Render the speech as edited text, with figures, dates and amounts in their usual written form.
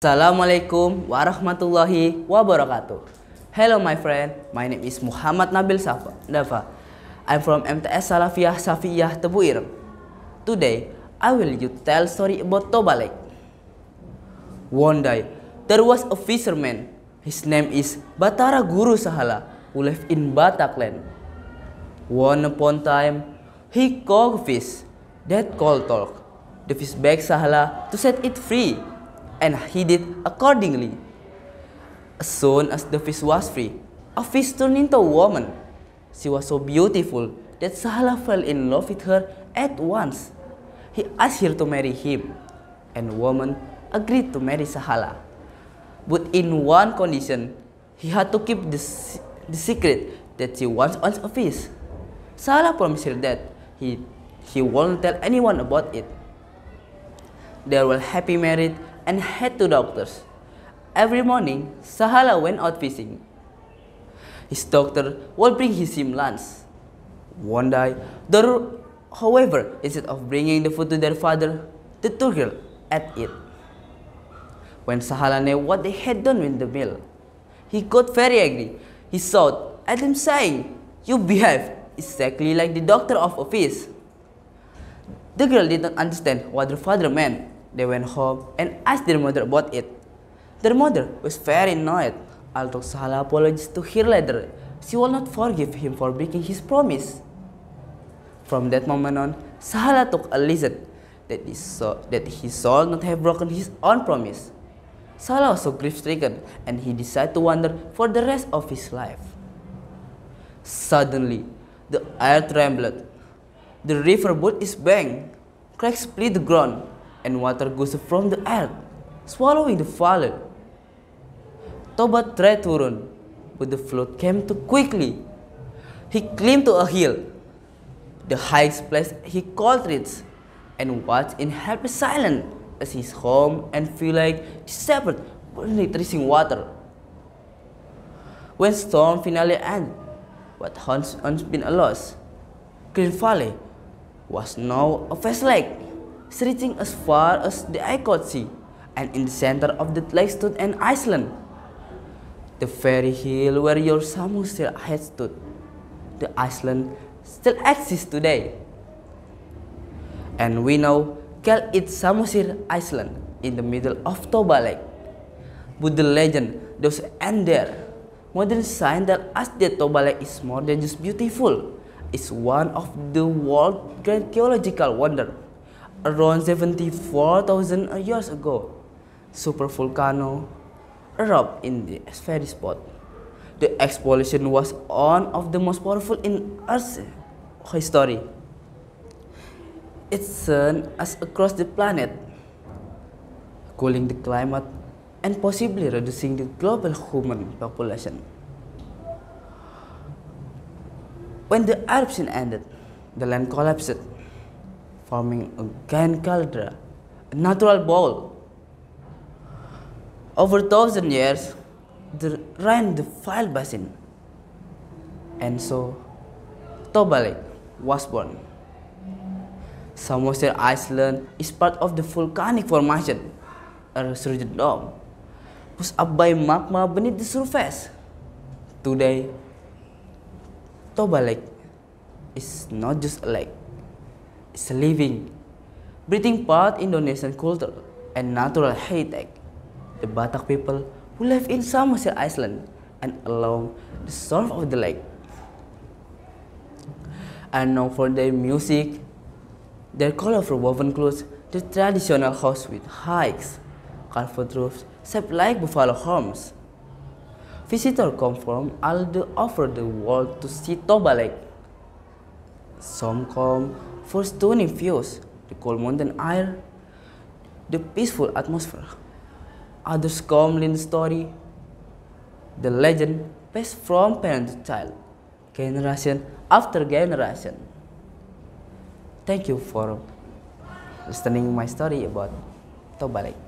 Assalamualaikum warahmatullahi wabarakatuh. Hello my friend, my name is Muhammad Nabil Dava. I'm from MTS Salafiyah Safiyah Tebu Ireng. Today, I will you tell story about Toba Lake. One day, there was a fisherman. His name is Batara Guru Sahala, who lived in Batakland. One upon time, he caught fish that called talk. The fish begged Sahala to set it free, and he did accordingly. As soon as the fish was free, a fish turned into a woman. She was so beautiful that Sahala fell in love with her at once. He asked her to marry him, and the woman agreed to marry Sahala. But in one condition, he had to keep the secret that she once owns a fish. Sahala promised her that he won't tell anyone about it. They were happy married and had two daughters. Every morning, Sahala went out fishing. His doctor would bring him lunch. One day, however, instead of bringing the food to their father, the two girls ate it. When Sahala knew what they had done with the meal, he got very angry. He shouted at them saying, "You behave exactly like the doctor of a fish." The girl did not understand what their father meant. They went home and asked their mother about it. Their mother was very annoyed. Although Sahala apologized to her later, she will not forgive him for breaking his promise. From that moment on, Sahala took a lesson that he should not have broken his own promise. Sahala was so grief-stricken, and he decided to wander for the rest of his life. Suddenly, the earth trembled. The river broke its bank, cracks split the ground, and water gushed from the earth, swallowing the fallen. Toba tried to run, but the flood came too quickly. He climbed to a hill, the highest place he could reach, and watched in helpless silence as his home and village disappeared beneath rising water. When storm finally ended, what had once been a loss, Green Valley was now a vast lake, stretching as far as the eye could see, and in the center of the lake stood an island. The very hill where your Samusir had stood. The island still exists today. And we now call it Samusir Island in the middle of Toba Lake. But the legend does end there. Modern science tells us that Toba Lake is more than just beautiful. It's one of the world's great geological wonders. Around 74,000 years ago, supervolcano erupted in the very spot. The explosion was one of the most powerful in Earth's history. It sent us across the planet, cooling the climate and possibly reducing the global human population. When the eruption ended, the land collapsed, forming a giant caldera, a natural bowl. Over 1,000 years, the rain defiled basin, and so Toba Lake was born. Samusir Island is part of the volcanic formation, a resurgent dome, pushed up by magma beneath the surface. Today, Toba Lake is not just a lake. It's a living, breathing part Indonesian culture and natural heritage. The Batak people who live in Samusir Island and along the shore of the lake are known for their music, their colorful woven clothes, their traditional house with hikes, carved roofs shaped like buffalo horns. Visitors come from all over the world to see Toba Lake. Some come for stunning views, the cold mountain air, the peaceful atmosphere. Others come in the story, the legend passed from parent to child, generation after generation. Thank you for listening my story about Toba Lake.